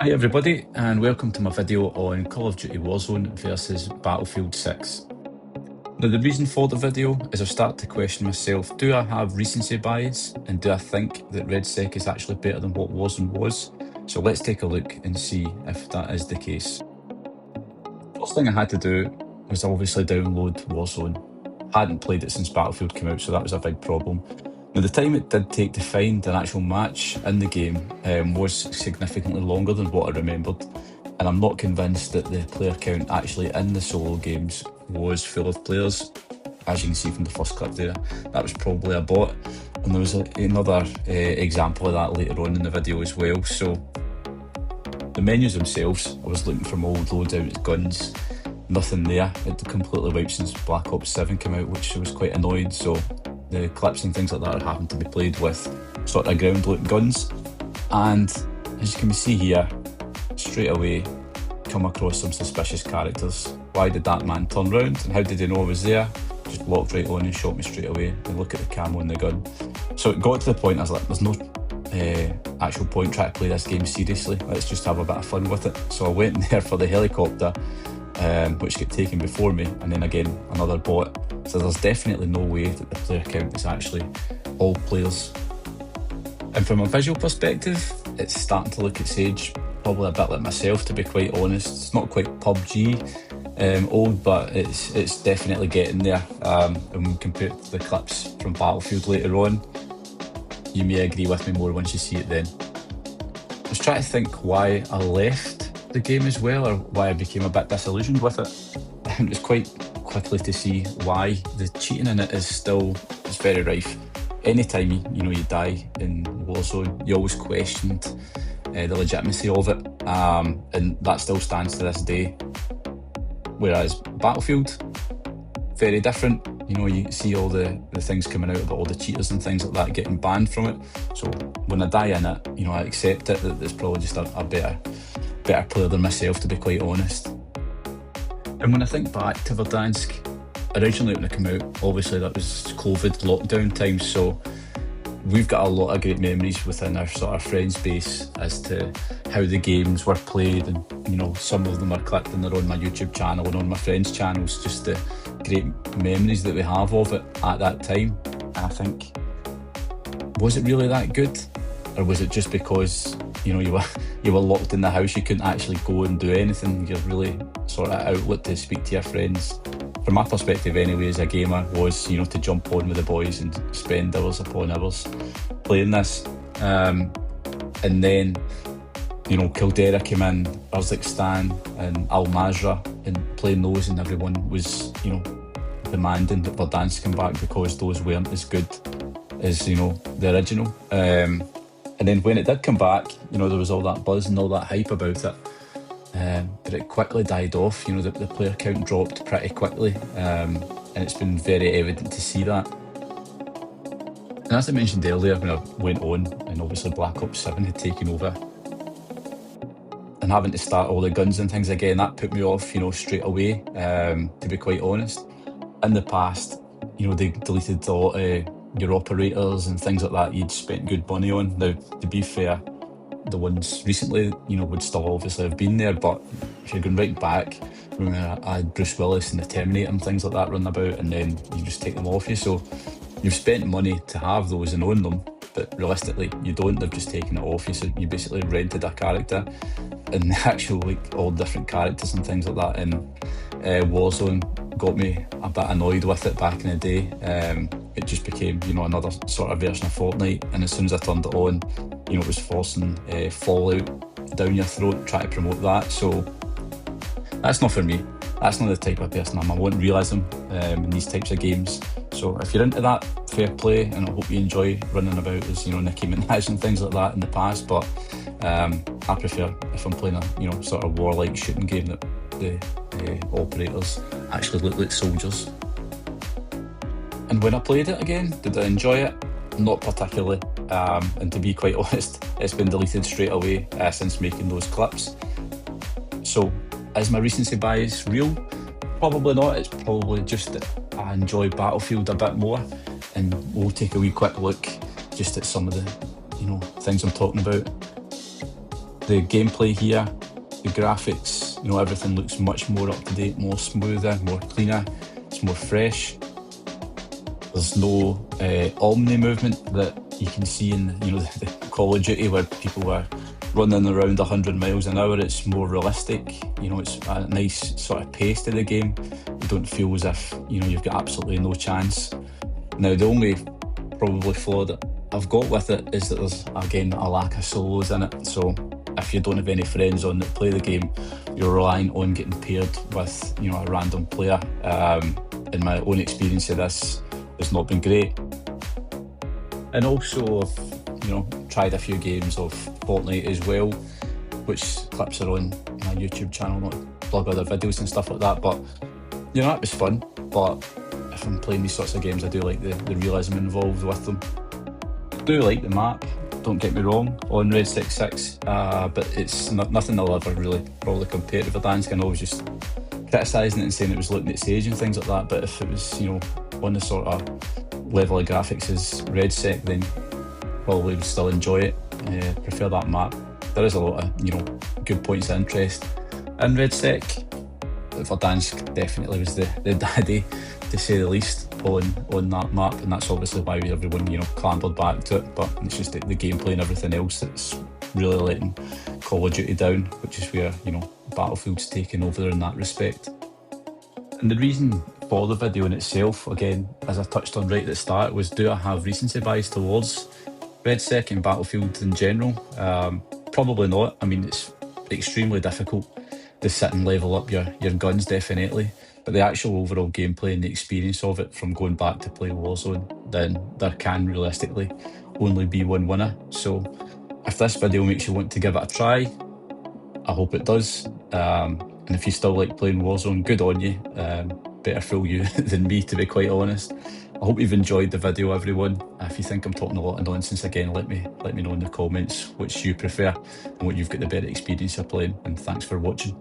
Hi everybody, and welcome to my video on Call of Duty Warzone versus Battlefield 6. Now the reason for the video is I've started to question myself, do I have recency bias and do I think that Redsec is actually better than what Warzone was? So let's take a look and see if that is the case. First thing I had to do was obviously download Warzone. Hadn't played it since Battlefield came out, so that was a big problem. Now, the time it did take to find an actual match in the game was significantly longer than what I remembered, and I'm not convinced that the player count actually in the solo games was full of players. As you can see from the first clip there, that was probably a bot, and there was another example of that later on in the video as well. So the menus themselves, I was looking for my old loadout guns, nothing there. It completely wiped since Black Ops 7 came out, which was quite annoying. So the clips and things like that are having to be played with sort of ground loot guns. And as you can see here, straight away come across some suspicious characters. Why did that man turn round and how did he know I was there? Just walked right on and shot me straight away. And look at the camo on the gun. So it got to the point I was like, there's no actual point trying to play this game seriously. Let's just have a bit of fun with it. So I went in there for the helicopter, which got taken before me, and then again another bot. So there's definitely no way that the player count is actually all players. And from a visual perspective, it's starting to look its age, probably a bit like myself, to be quite honest. It's not quite PUBG old, but it's definitely getting there. And when compared to the clips from Battlefield later on, you may agree with me more once you see it then. I was trying to think why I left the game as well, or why I became a bit disillusioned with it. It was quite quickly to see why. The cheating in it is very rife. Anytime you die in Warzone, you always questioned the legitimacy of it, and that still stands to this day. Whereas Battlefield, very different. You see all the things coming out about all the cheaters and things like that getting banned from it. So when I die in it, I accept it that there's probably just a better player than myself, to be quite honest. And when I think back to Verdansk, originally when it came out, obviously that was COVID lockdown times, so we've got a lot of great memories within our sort of friends base as to how the games were played, and some of them are clipped and they're on my YouTube channel and on my friends' channels, just the great memories that we have of it at that time. And I think, was it really that good, or was it just because you were locked in the house, you couldn't actually go and do anything? You're really sort of outlet to speak to your friends. From my perspective anyway, as a gamer, was to jump on with the boys and spend hours upon hours playing this. And then Caldera came in, Urzikstan and Al Mazrah, and playing those, and everyone was demanding that Verdansk come back because those weren't as good as the original. And then when it did come back, there was all that buzz and all that hype about it. But it quickly died off. The player count dropped pretty quickly, and it's been very evident to see that. And as I mentioned earlier, when I went on, and obviously Black Ops 7 had taken over, and having to start all the guns and things again, that put me off, straight away, to be quite honest. In the past, they deleted a lot of your operators and things like that you'd spent good money on. Now, to be fair, the ones recently, would still obviously have been there, but if you're going right back, remember I had Bruce Willis and the Terminator and things like that running about, and then you just take them off you. So you've spent money to have those and own them, but realistically you don't. They've just taken it off you, so you basically rented a character, and the actual all different characters and things like that in Warzone got me a bit annoyed with it back in the day. It just became another sort of version of Fortnite, and as soon as I turned it on, it was forcing Fallout down your throat, trying to promote that. So that's not for me. That's not the type of person I am. I want realism in these types of games. So if you're into that, fair play, and I hope you enjoy running about as Nicki Minaj and things like that in the past. But I prefer, if I'm playing a sort of warlike shooting game, that the operators actually look like soldiers. And when I played it again, did I enjoy it? Not particularly, and to be quite honest, it's been deleted straight away since making those clips. So is my recency bias real? Probably not. It's probably just that I enjoy Battlefield a bit more, and we'll take a wee quick look just at some of the things I'm talking about. The gameplay here, the graphics, you know, everything looks much more up to date, more smoother, more cleaner, it's more fresh. There's no omni movement that you can see in, you know, the Call of Duty where people were running around 100 miles an hour. It's more realistic, you know, it's a nice sort of pace to the game. You don't feel as if, you know, you've got absolutely no chance. Now, the only probably flaw that I've got with it is that there's, again, a lack of solos in it. So if you don't have any friends on that play the game, you're relying on getting paired with, you know, a random player. In my own experience of this, it's not been great. And also, I've, you know, tried a few games of Fortnite as well, which clips are on my YouTube channel, not to plug other videos and stuff like that. But, you know, that was fun. But if I'm playing these sorts of games, I do like the realism involved with them. I do like the map, don't get me wrong, on Redsec I, but it's nothing I'll ever really probably compare to Verdansk. I know I was just criticising it and saying it was looking at Sage and things like that, but if it was, you know, on the sort of level of graphics as Redsec, then probably would still enjoy it. Prefer that map. There is a lot of, you know, good points of interest in Redsec. Verdansk definitely was the daddy, to say the least, on that map, and that's obviously why everyone, you know, clambered back to it. But it's just the gameplay and everything else that's really letting Call of Duty down, which is where, you know, Battlefield's taken over in that respect. And the reason for the video in itself, again, as I touched on right at the start, was do I have recency bias towards Redsec and Battlefield in general? Probably not. I mean, it's extremely difficult to sit and level up your guns, definitely. But the actual overall gameplay and the experience of it from going back to play Warzone, then there can realistically only be one winner. So if this video makes you want to give it a try, I hope it does. And if you still like playing Warzone, good on you. Better fool you than me, to be quite honest. I hope you've enjoyed the video, everyone. If you think I'm talking a lot of nonsense again, let me know in the comments which you prefer and what you've got the better experience of playing. And thanks for watching.